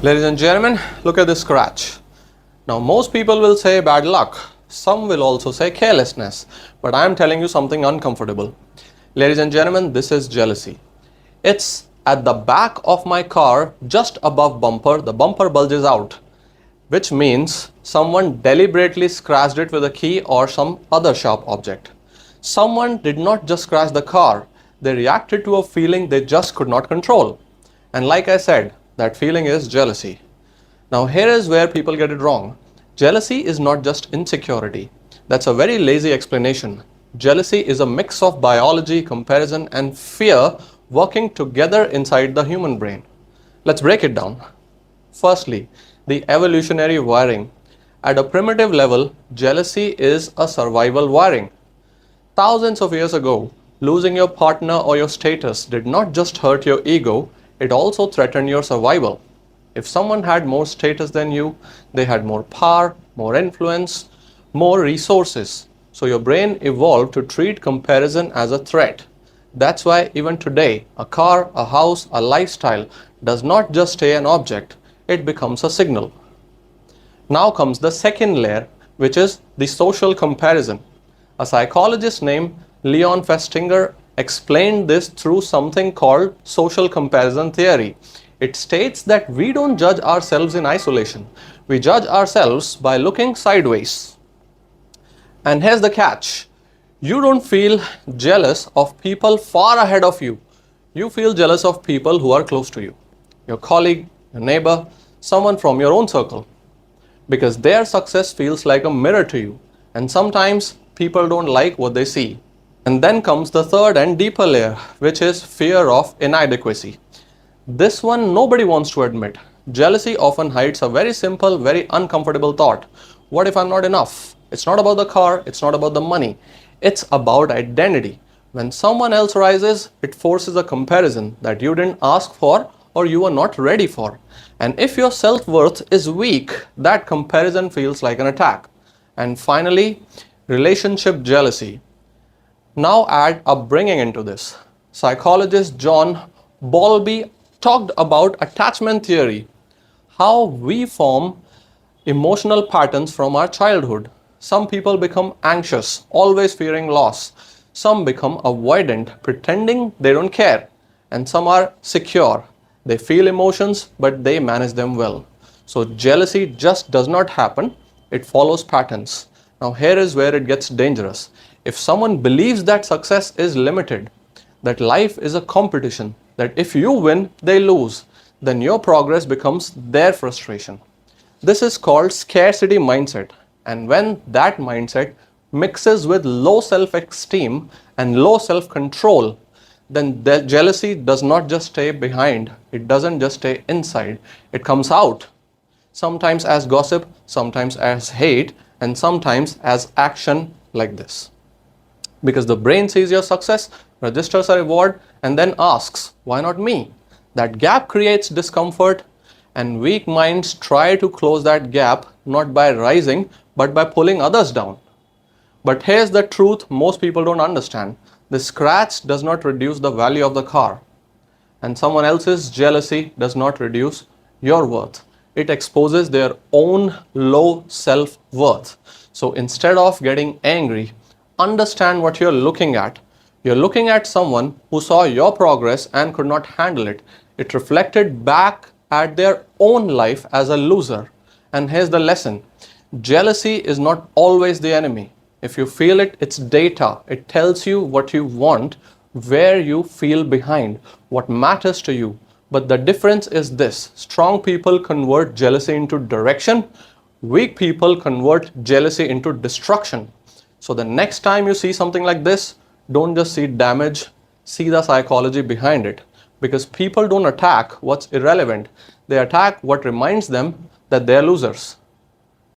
Ladies and gentlemen, look at this scratch. Now, most people will say bad luck. Some will also say carelessness. But I am telling you something uncomfortable. Ladies and gentlemen, this is jealousy. It's at the back of my car, just above bumper. The bumper bulges out, which means someone deliberately scratched it with a key or some other sharp object. Someone did not just scratch the car, they reacted to a feeling they just could not control. And like I said, that feeling is jealousy. Now, here is where people get it wrong. Jealousy is not just insecurity. That's a very lazy explanation. Jealousy is a mix of biology, comparison, and fear working together inside the human brain. Let's break it down. Firstly, the evolutionary wiring. At a primitive level, jealousy is a survival wiring. Thousands of years ago, losing your partner or your status did not just hurt your ego, it also threatened your survival. If someone had more status than you, they had more power, more influence, more resources. So your brain evolved to treat comparison as a threat. That's why even today, a car, a house, a lifestyle does not just stay an object, it becomes a signal. Now comes the second layer, which is the social comparison. A psychologist named Leon Festinger explained this through something called social comparison theory. It states that we don't judge ourselves in isolation. We judge ourselves by looking sideways. And here's the catch. You don't feel jealous of people far ahead of you. You feel jealous of people who are close to you. Your colleague, your neighbor, someone from your own circle. Because their success feels like a mirror to you. And sometimes people don't like what they see. And then comes the third and deeper layer, which is fear of inadequacy. This one nobody wants to admit. Jealousy often hides a very simple, very uncomfortable thought. What if I'm not enough? It's not about the car, it's not about the money. It's about identity. When someone else rises, it forces a comparison that you didn't ask for or you are not ready for. And if your self-worth is weak, that comparison feels like an attack. And finally, relationship jealousy. Now add upbringing into this. Psychologist John Bowlby talked about attachment theory, how we form emotional patterns from our childhood. Some people become anxious, always fearing loss. Some become avoidant, pretending they don't care. And some are secure. They feel emotions, but they manage them well. So jealousy just does not happen. It follows patterns. Now here is where it gets dangerous. If someone believes that success is limited, that life is a competition, that if you win, they lose, then your progress becomes their frustration. This is called scarcity mindset. And when that mindset mixes with low self-esteem and low self-control, then the jealousy does not just stay behind. It doesn't just stay inside. It comes out. Sometimes as gossip, sometimes as hate, and sometimes as action like this. Because the brain sees your success, registers a reward, and then asks, why not me? That gap creates discomfort, and weak minds try to close that gap not by rising, but by pulling others down. But here's the truth most people don't understand. The scratch does not reduce the value of the car, and someone else's jealousy does not reduce your worth. It exposes their own low self-worth. So instead of getting angry, understand what you're looking at. You're looking at someone who saw your progress and could not handle it. It reflected back at their own life as a loser. And here's the lesson. Jealousy is not always the enemy. If you feel it, it's data. It tells you what you want, where you feel behind, what matters to you. But the difference is this. Strong people convert jealousy into direction. Weak people convert jealousy into destruction. So the next time you see something like this, don't just see damage, see the psychology behind it. Because people don't attack what's irrelevant. They attack what reminds them that they're losers.